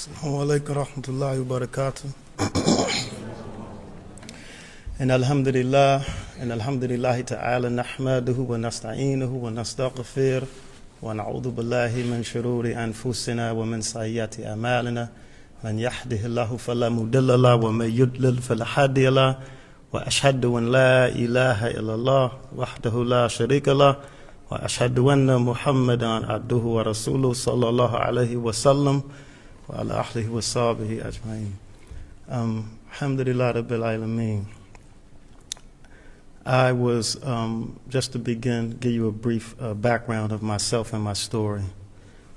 Assalamu alaikum warahmatullahi wabarakatuh. And alhamdulillah ta'ala nahmaduhu wa nasta'inuhu wa nastaghfir wa na'udhu billahi min shururi anfusina wa min sayyiati a'malina man yahdihillahu fala mudilla lahu wa man yudlil fala hadiya lahu wa ashhadu an la ilaha illallah wahdahu la sharika lahu wa ashhadu anna Muhammadan abduhu wa rasuluhu sallallahu alayhi wa sallam wa ala ahlihi wa sahbihi ajma'in. Alhamdulillah rabbil alameen. I was, just to begin, give you a brief background of myself and my story.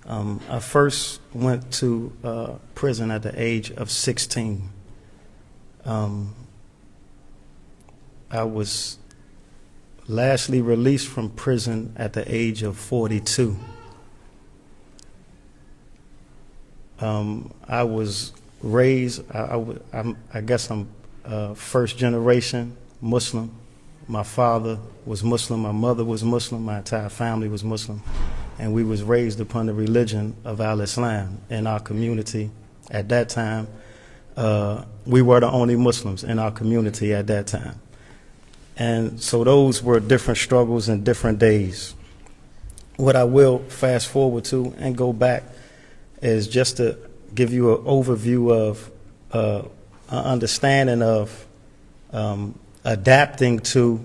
I first went to prison at the age of 16. I was lastly released from prison at the age of 42. I was raised, I guess I'm first generation Muslim. My father was Muslim, my mother was Muslim, my entire family was Muslim, and we was raised upon the religion of Al-Islam in our community. At that time, we were the only Muslims in our community at that time. And so those were different struggles and different days. What I will fast forward to and go back is just to give you an overview of an understanding of adapting to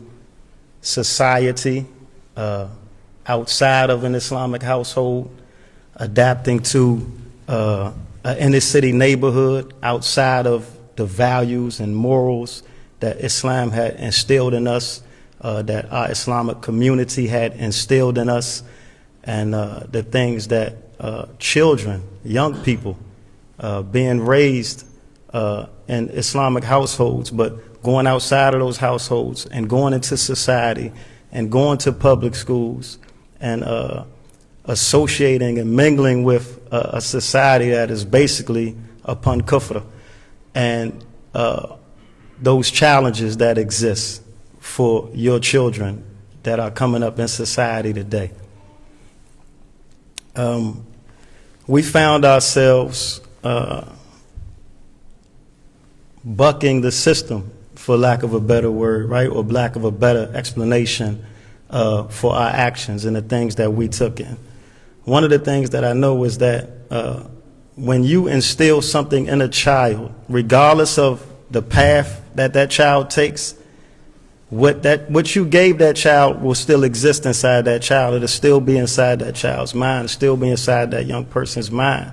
society outside of an Islamic household, adapting to an inner city neighborhood outside of the values and morals that Islam had instilled in us, that our Islamic community had instilled in us, and the things that children, young people, being raised in Islamic households, but going outside of those households and going into society and going to public schools and associating and mingling with a society that is basically upon kufr, and those challenges that exist for your children that are coming up in society today. We found ourselves bucking the system, for lack of a better word, right, or lack of a better explanation for our actions and the things that we took in. One of the things that I know is that when you instill something in a child, regardless of the path that that child takes, what you gave that child will still exist inside that child. It'll still be inside that child's mind. It'll still be inside that young person's mind.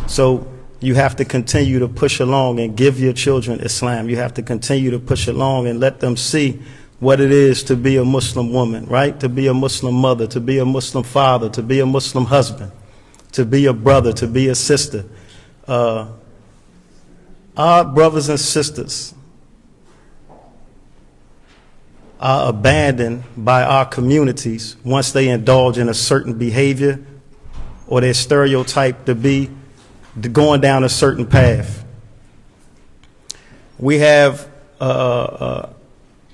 So you have to continue to push along and give your children Islam. You have to continue to push along and let them see what it is to be a Muslim woman, right? To be a Muslim mother, to be a Muslim father, to be a Muslim husband, to be a brother, to be a sister. Our brothers and sisters are abandoned by our communities once they indulge in a certain behavior or they're stereotyped to be going down a certain path. We have a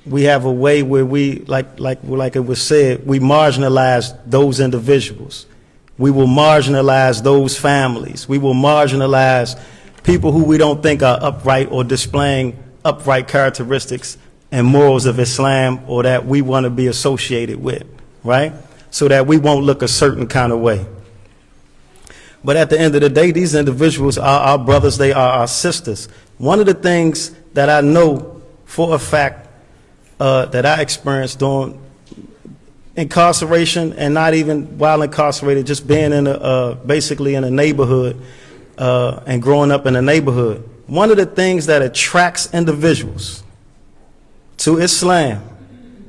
way where we, like it was said, we marginalize those individuals. We will marginalize those families. We will marginalize people who we don't think are upright or displaying upright characteristics and morals of Islam, or that we want to be associated with, right? So that we won't look a certain kind of way. But at the end of the day, these individuals are our brothers, they are our sisters. One of the things that I know for a fact that I experienced during incarceration, and not even while incarcerated, just being in basically in a neighborhood and growing up in a neighborhood, one of the things that attracts individuals to Islam,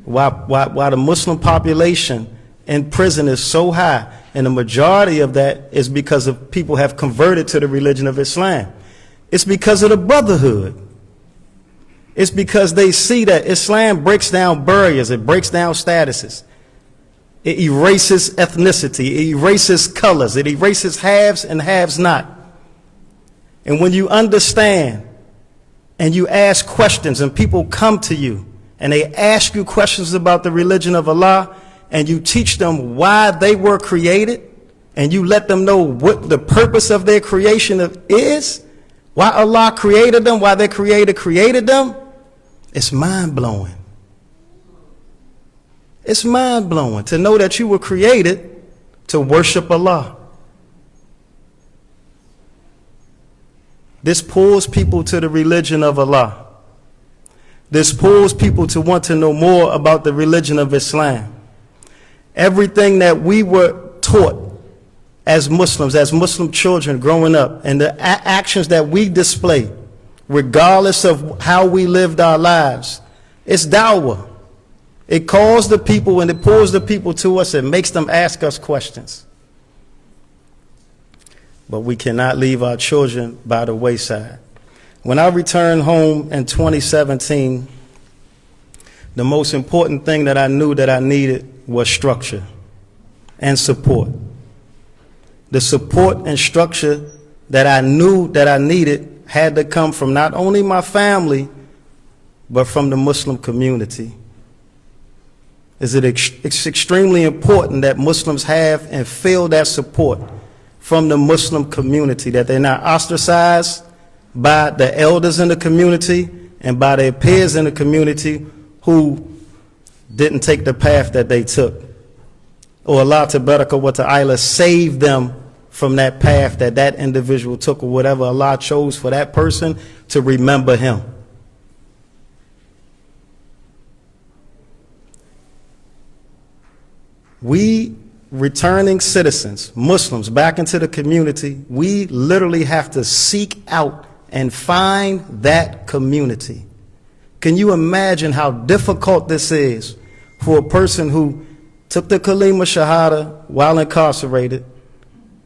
while the Muslim population in prison is so high, and the majority of that is because of people have converted to the religion of Islam. It's because of the brotherhood. It's because they see that Islam breaks down barriers, it breaks down statuses. It erases ethnicity, it erases colors, it erases haves and haves not. And when you understand and you ask questions and people come to you and they ask you questions about the religion of Allah, and you teach them why they were created, and you let them know what the purpose of their creation is, why Allah created them, why their creator created them, it's mind-blowing. It's mind-blowing to know that you were created to worship Allah. This pulls people to the religion of Allah. This pulls people to want to know more about the religion of Islam. Everything that we were taught as Muslims, as Muslim children growing up, and the actions that we display, regardless of how we lived our lives, it's dawah. It calls the people and it pulls the people to us and makes them ask us questions. But we cannot leave our children by the wayside. When I returned home in 2017, the most important thing that I knew that I needed was structure and support. The support and structure that I knew that I needed had to come from not only my family, but from the Muslim community. It's extremely important that Muslims have and feel that support from the Muslim community, that they're not ostracized by the elders in the community and by their peers in the community who didn't take the path that they took. Or Allah Tabaraka wa Ta'ala saved them from that path that that individual took, or whatever Allah chose for that person to remember him. We returning citizens, Muslims, back into the community, we literally have to seek out and find that community. Can you imagine how difficult this is for a person who took the kalima shahada while incarcerated,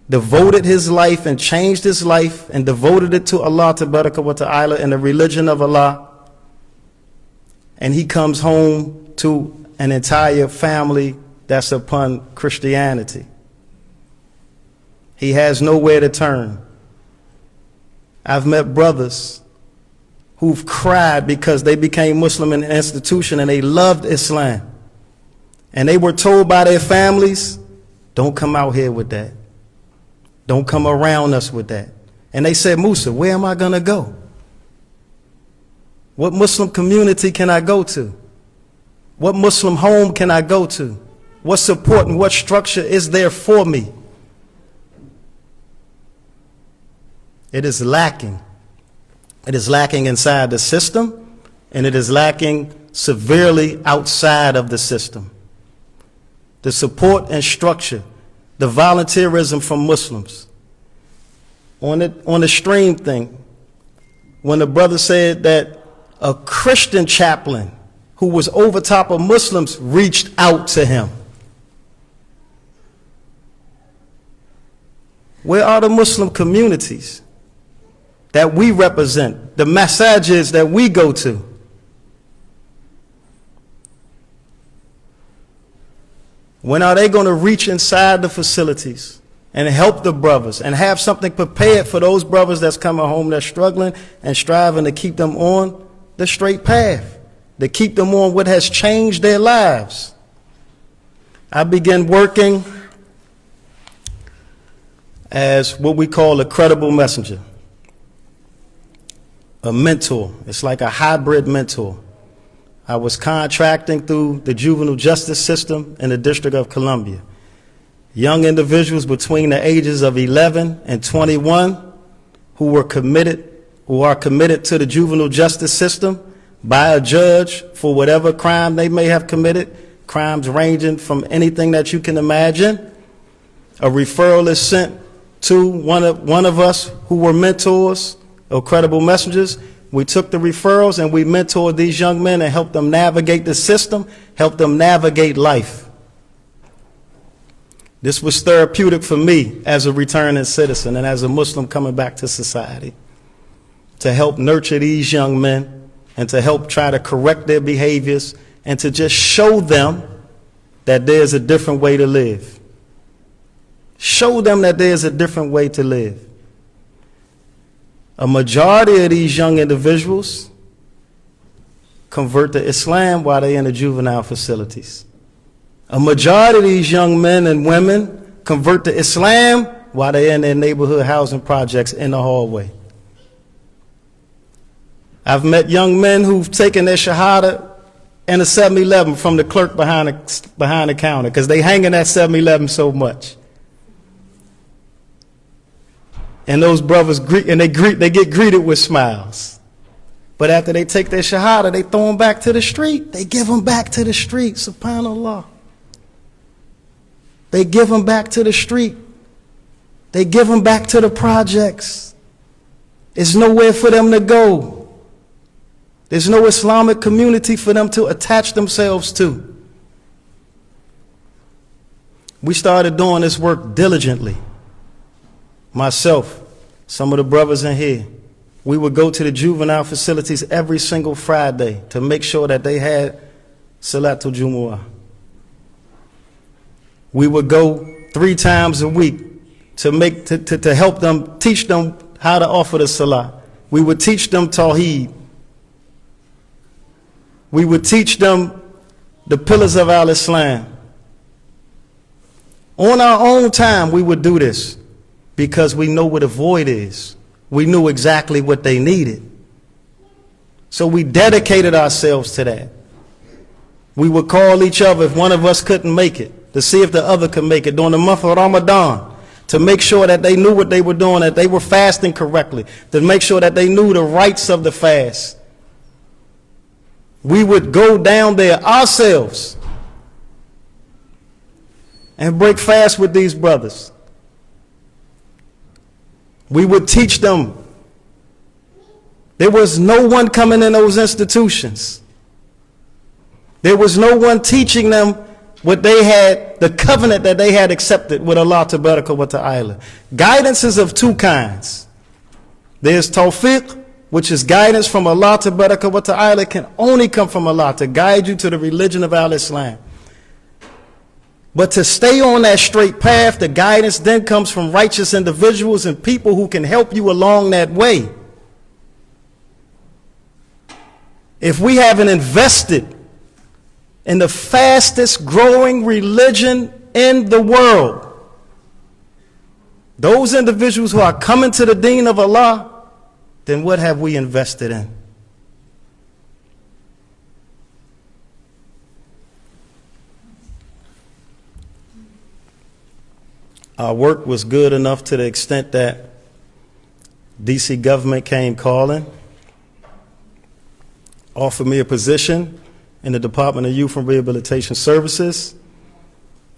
devoted his life and changed his life and devoted it to Allah Tabaraka wa Ta'ala and the religion of Allah, and he comes home to an entire family that's upon Christianity. He has nowhere to turn. I've met brothers who've cried because they became Muslim in an institution and they loved Islam. And they were told by their families, don't come out here with that. Don't come around us with that. And they said, Musa, where am I going to go? What Muslim community can I go to? What Muslim home can I go to? What support and what structure is there for me? It is lacking. It is lacking inside the system, and it is lacking severely outside of the system. The support and structure, the volunteerism from Muslims. On the stream thing, when the brother said that a Christian chaplain who was over top of Muslims reached out to him. Where are the Muslim communities that we represent, the masajids that we go to? When are they going to reach inside the facilities and help the brothers and have something prepared for those brothers that's coming home that's struggling and striving to keep them on the straight path, to keep them on what has changed their lives? I began working as what we call a credible messenger, a mentor. It's like a hybrid mentor. I was contracting through the juvenile justice system in the District of Columbia. Young individuals between the ages of 11 and 21 who are committed to the juvenile justice system by a judge for whatever crime they may have committed, crimes ranging from anything that you can imagine. A referral is sent to one of us who were mentors or credible messengers. We took the referrals and we mentored these young men and helped them navigate the system, helped them navigate life. This was therapeutic for me as a returning citizen and as a Muslim coming back to society, to help nurture these young men and to help try to correct their behaviors and to just show them that there's a different way to live. Show them that there's a different way to live. A majority of these young individuals convert to Islam while they're in the juvenile facilities. A majority of these young men and women convert to Islam while they're in their neighborhood housing projects in the hallway. I've met young men who've taken their shahada in a 7-Eleven from the clerk behind the counter because they hang in that 7-Eleven so much. And those brothers they get greeted with smiles. But after they take their shahada, they throw them back to the street. They give them back to the street, subhanAllah. They give them back to the street. They give them back to the projects. There's nowhere for them to go. There's no Islamic community for them to attach themselves to. We started doing this work diligently. Myself, some of the brothers in here, we would go to the juvenile facilities every single Friday to make sure that they had Salatul Jumu'ah. We would go 3 times a week to help them, teach them how to offer the Salah. We would teach them Tawheed. We would teach them the pillars of al-Islam. On our own time, we would do this because we know what a void is. We knew exactly what they needed. So we dedicated ourselves to that. We would call each other if one of us couldn't make it, to see if the other could make it during the month of Ramadan, to make sure that they knew what they were doing, that they were fasting correctly, to make sure that they knew the rights of the fast. We would go down there ourselves and break fast with these brothers. We would teach them. There was no one coming in those institutions. There was no one teaching them what they had, the covenant that they had accepted with Allah Tabaraka wa Ta'ala. Guidance is of 2 kinds. There's tawfiq, which is guidance from Allah Tabaraka wa Ta'ala. It can only come from Allah to guide you to the religion of al-Islam. But to stay on that straight path, the guidance then comes from righteous individuals and people who can help you along that way. If we haven't invested in the fastest growing religion in the world, those individuals who are coming to the deen of Allah, then what have we invested in? Our work was good enough to the extent that DC government came calling, offered me a position in the Department of Youth and Rehabilitation Services.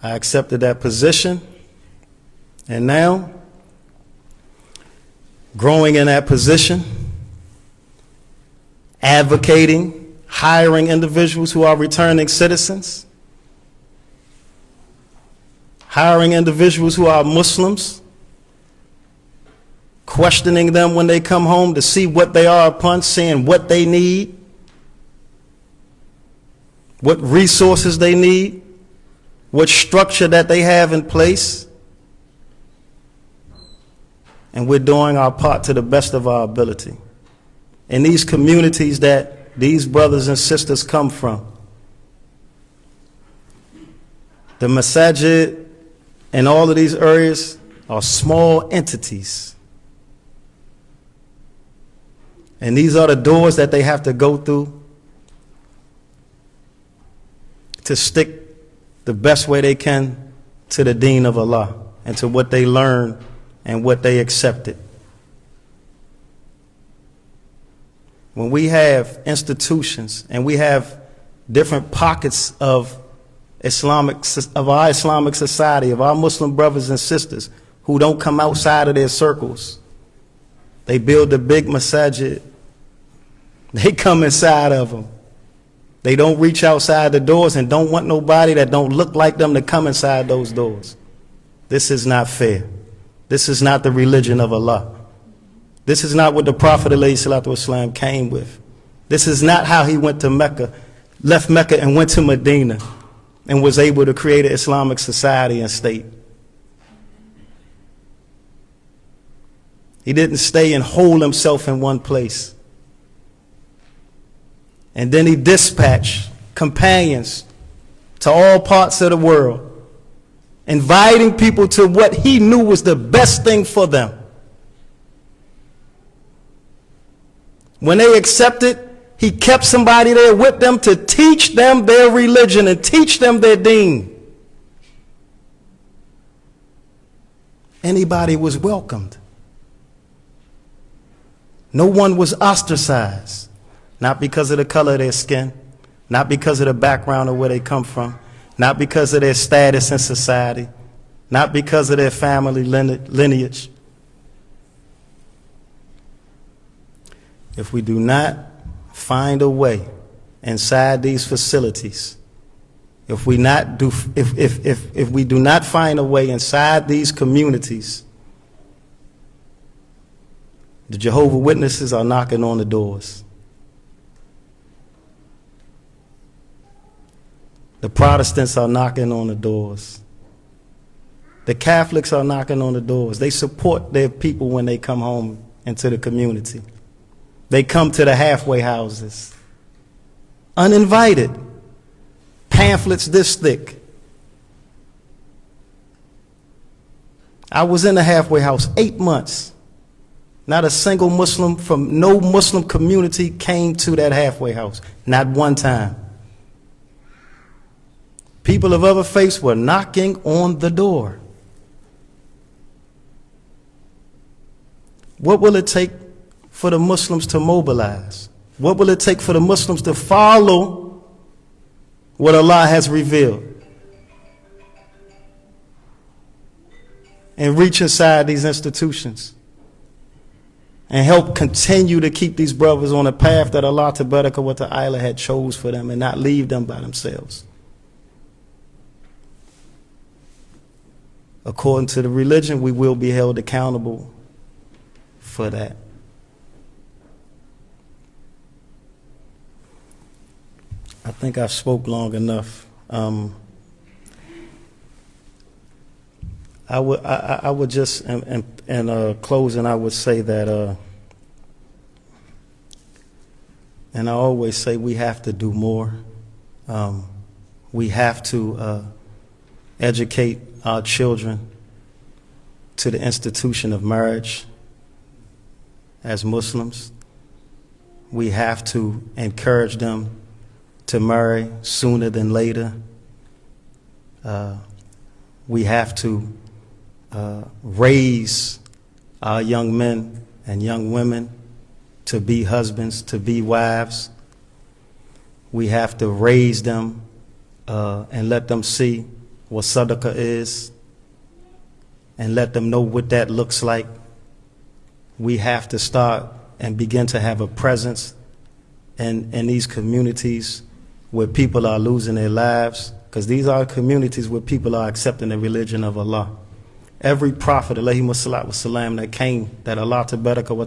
I accepted that position, and now, growing in that position, advocating, hiring individuals who are returning citizens, hiring individuals who are Muslims, questioning them when they come home to see what they are upon, seeing what they need, what resources they need, what structure that they have in place. And we're doing our part to the best of our ability. In these communities that these brothers and sisters come from, the masajid in all of these areas are small entities. And these are the doors that they have to go through to stick the best way they can to the deen of Allah and to what they learn and what they accepted. When we have institutions and we have different pockets of our Islamic society, of our Muslim brothers and sisters who don't come outside of their circles, they build a big masajid. They come inside of them. They don't reach outside the doors and don't want nobody that don't look like them to come inside those doors. This is not fair. This is not the religion of Allah. This is not what the Prophet ﷺ came with. This is not how he went to Mecca, left Mecca and went to Medina and was able to create an Islamic society and state. He didn't stay and hold himself in one place. And then he dispatched companions to all parts of the world inviting people to what he knew was the best thing for them. When they accepted, he kept somebody there with them to teach them their religion and teach them their deen. Anybody was welcomed. No one was ostracized, not because of the color of their skin, not because of the background of where they come from, not because of their status in society, not because of their family lineage. If we do not find a way inside these facilities, if we do not find a way inside these communities, the Jehovah's Witnesses are knocking on the doors. The Protestants are knocking on the doors. The Catholics are knocking on the doors. They support their people when they come home into the community. They come to the halfway houses, uninvited, pamphlets this thick. I was in the halfway house 8 months. Not a single Muslim from no Muslim community came to that halfway house. Not one time. People of other faiths were knocking on the door. What will it take for the Muslims to mobilize? What will it take for the Muslims to follow what Allah has revealed and reach inside these institutions and help continue to keep these brothers on a path that Allah Tabaraka wa Ta'ala had chose for them and not leave them by themselves? According to the religion, we will be held accountable for that. I think I've spoke long enough. I would just, in closing, I would say that, and I always say we have to do more. We have to educate our children to the institution of marriage as Muslims. We have to encourage them to marry sooner than later. We have to raise our young men and young women to be husbands, to be wives. We have to raise them and let them see what sadaqah is and let them know what that looks like. We have to start and begin to have a presence in these communities where people are losing their lives, because these are communities where people are accepting the religion of Allah. Every prophet, alayhi wassalam, that came, that Allah Tabaraka wa